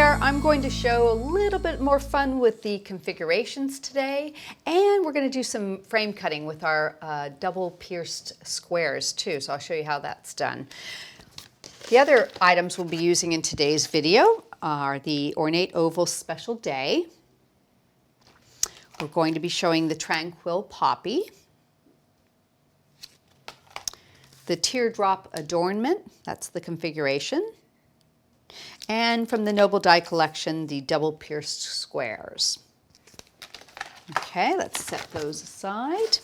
are. I'm going to show a little bit more fun with the configurations today, and we're going to do some frame cutting with our double pierced squares too, so I'll show you how that's done. The other items we'll be using in today's video are the Ornate Oval Special Day. We're going to be showing the Tranquil Poppy, the Teardrop Adornment, that's the configuration, and from the Noble Die Collection, the double pierced squares. Okay, let's set those aside.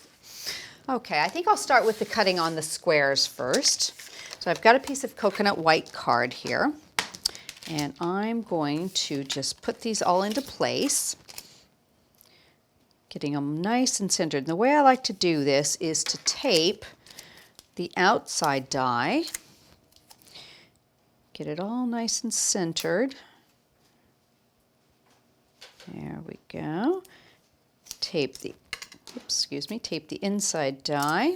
Okay, I think I'll start with the cutting on the squares first. So I've got a piece of coconut white card here, and I'm going to just put these all into place, getting them nice and centered. And the way I like to do this is to tape the outside die, get it all nice and centered. There we go. Tape the, tape the inside die.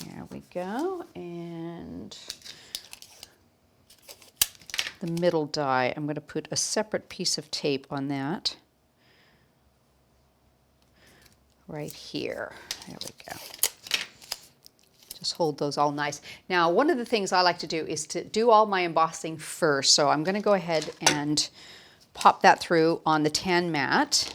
There we go. And the middle die, I'm going to put a separate piece of tape on that right here. There we go. Just hold those all nice. Now, one of the things I like to do is to do all my embossing first. So I'm going to go ahead and pop that through on the tan mat.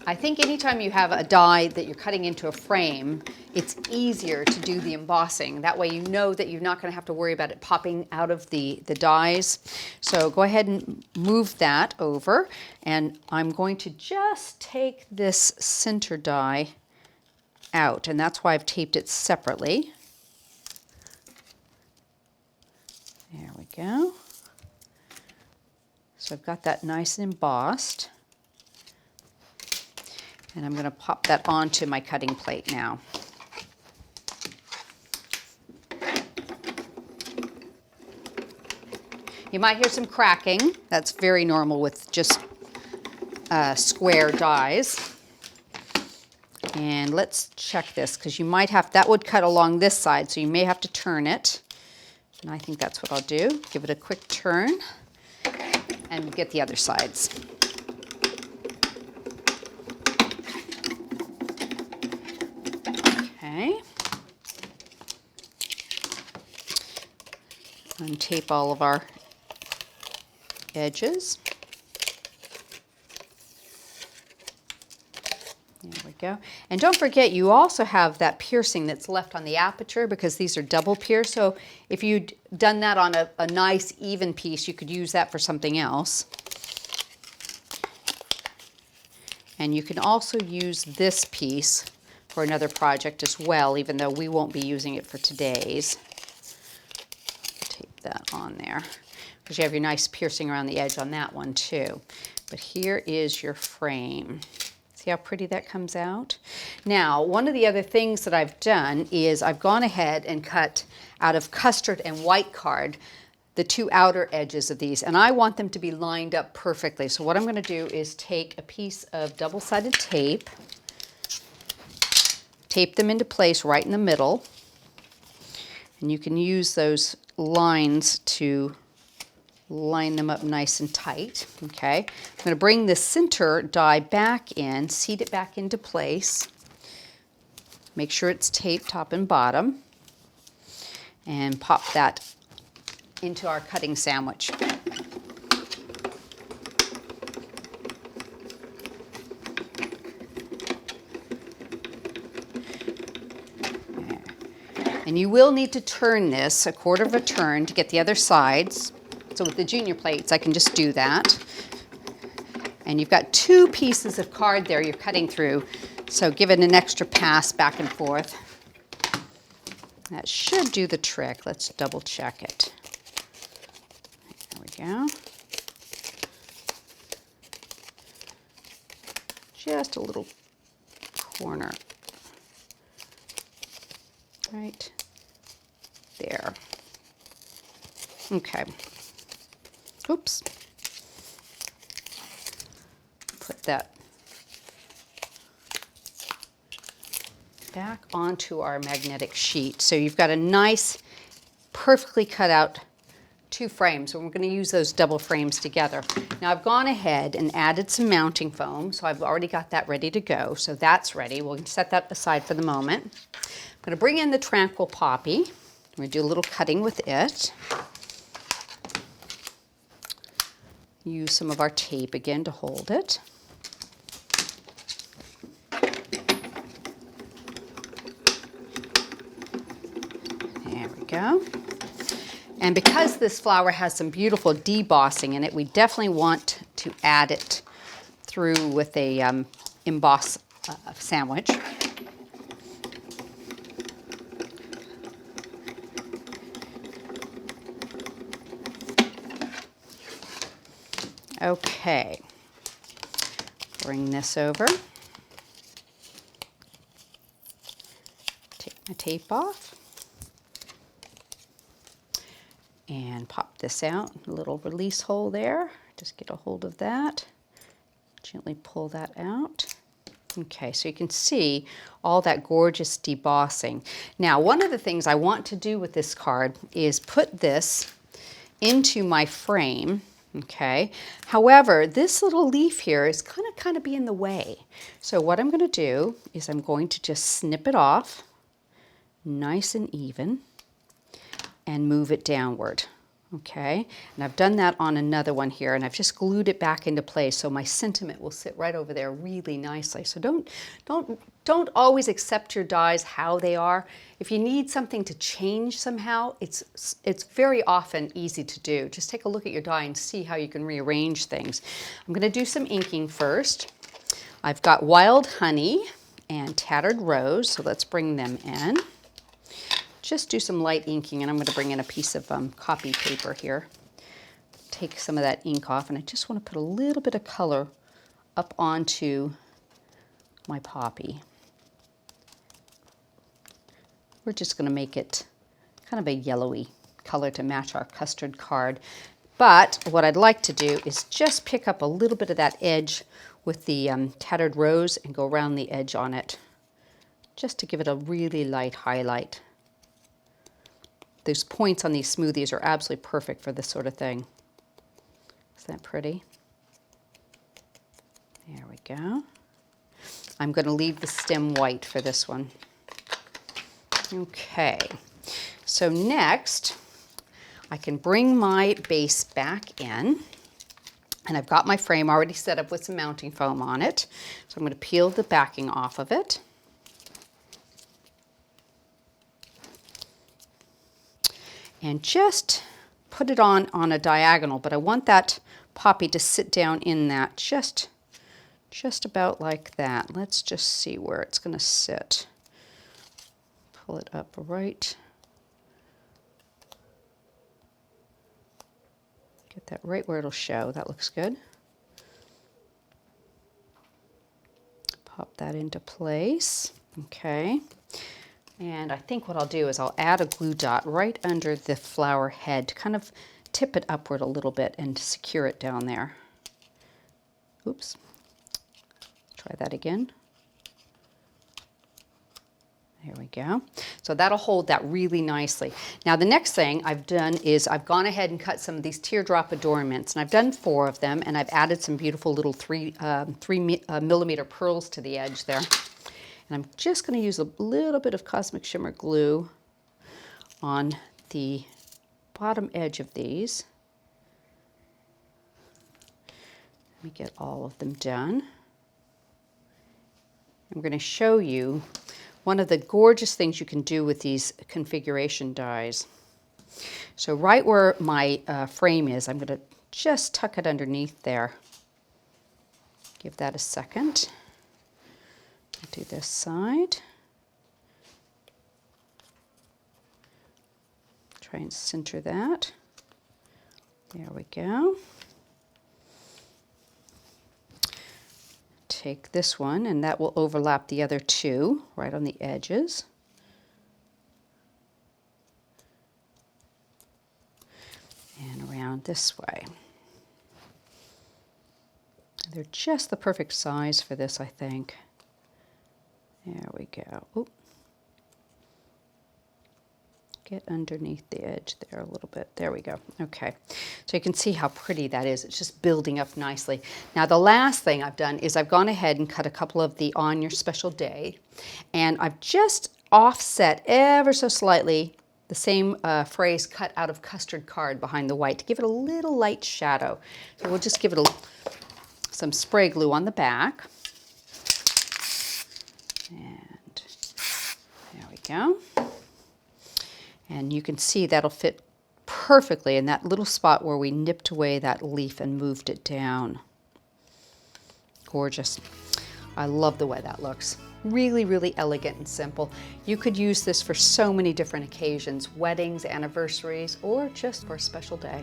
I think anytime you have a die that you're cutting into a frame, it's easier to do the embossing. That way you know that you're not going to have to worry about it popping out of the dies. So go ahead and move that over, and I'm going to just take this center die out, and that's why I've taped it separately. There we go. So I've got that nice and embossed. And I'm going to pop that onto my cutting plate now. You might hear some cracking. That's very normal with just square dies. And let's check this, because you might have, that would cut along this side, so you may have to turn it. And I think that's what I'll do. Give it a quick turn and get the other sides. Okay. Untape all of our edges. There we go. And don't forget, you also have that piercing that's left on the aperture, because these are double pierced. So if you'd done that on a nice even piece, you could use that for something else. And you can also use this piece for another project as well, even though we won't be using it for today's. Tape that on there, because you have your nice piercing around the edge on that one too. But here is your frame. See how pretty that comes out? Now, one of the other things that I've done is I've gone ahead and cut out of custard and white card the two outer edges of these, and I want them to be lined up perfectly. So what I'm going to do is take a piece of double-sided tape, tape them into place right in the middle, and you can use those lines to line them up nice and tight. Okay, I'm going to bring the center die back in, seat it back into place, make sure it's taped top and bottom, and pop that into our cutting sandwich. And you will need to turn this a quarter of a turn to get the other sides. So with the junior plates, I can just do that. And you've got two pieces of card there you're cutting through, so give it an extra pass back and forth. That should do the trick. Let's double check it. There we go. Just a little corner. Right there. Okay. Oops. Put that back onto our magnetic sheet. So you've got a nice, perfectly cut out 2 frames, and we're going to use those double frames together. Now I've gone ahead and added some mounting foam, so I've already got that ready to go. So that's ready. We'll set that aside for the moment. I'm going to bring in the Tranquil Poppy. I'm going to do a little cutting with it. Use some of our tape again to hold it. There we go. And because this flower has some beautiful debossing in it, we definitely want to add it through with a emboss sandwich. Okay, bring this over. Take my tape off. And pop this out, a little release hole there. Just get a hold of that. Gently pull that out. Okay, so you can see all that gorgeous debossing. Now, one of the things I want to do with this card is put this into my frame, okay? However, this little leaf here is kind of be in the way. So what I'm gonna do is I'm going to just snip it off, nice and even, and move it downward, okay? And I've done that on another one here, and I've just glued it back into place so my sentiment will sit right over there really nicely. So don't always accept your dies how they are. If you need something to change somehow, it's very often easy to do. Just take a look at your die and see how you can rearrange things. I'm gonna do some inking first. I've got Wild Honey and Tattered Rose, so let's bring them in. Just do some light inking, and I'm going to bring in a piece of copy paper here. Take some of that ink off, and I just want to put a little bit of color up onto my poppy. We're just going to make it kind of a yellowy color to match our custard card. But what I'd like to do is just pick up a little bit of that edge with the Tattered Rose and go around the edge on it, just to give it a really light highlight. Those points on these smoothies are absolutely perfect for this sort of thing. Isn't that pretty? There we go. I'm going to leave the stem white for this one. Okay, so next I can bring my base back in, and I've got my frame already set up with some mounting foam on it. So I'm going to peel the backing off of it. And just put it on a diagonal, but I want that poppy to sit down in that just about like that. Let's just see where it's going to sit. Pull it up right. Get that right where it'll show. That looks good. Pop that into place. Okay. And I think what I'll do is I'll add a glue dot right under the flower head to kind of tip it upward a little bit and secure it down there. Oops. Try that again. There we go. So that'll hold that really nicely. Now the next thing I've done is I've gone ahead and cut some of these teardrop adornments, and I've done 4 of them, and I've added some beautiful little 3 millimeter pearls to the edge there. And I'm just going to use a little bit of Cosmic Shimmer glue on the bottom edge of these. Let me get all of them done. I'm going to show you one of the gorgeous things you can do with these configuration dies. So right where my frame is, I'm going to just tuck it underneath there. Give that a second. Do this side. Try and center that. There we go. Take this one, and that will overlap the other 2 right on the edges. And around this way. They're just the perfect size for this, I think. There we go. Oop, get underneath the edge there a little bit. There we go. Okay. So you can see how pretty that is. It's just building up nicely. Now the last thing I've done is I've gone ahead and cut a couple of the On Your Special Day, and I've just offset ever so slightly the same phrase cut out of Custard Card behind the white to give it a little light shadow. So we'll just give it some spray glue on the back. And there we go. And you can see that'll fit perfectly in that little spot where we nipped away that leaf and moved it down. Gorgeous. I love the way that looks. Really, really elegant and simple. You could use this for so many different occasions, weddings, anniversaries, or just for a special day.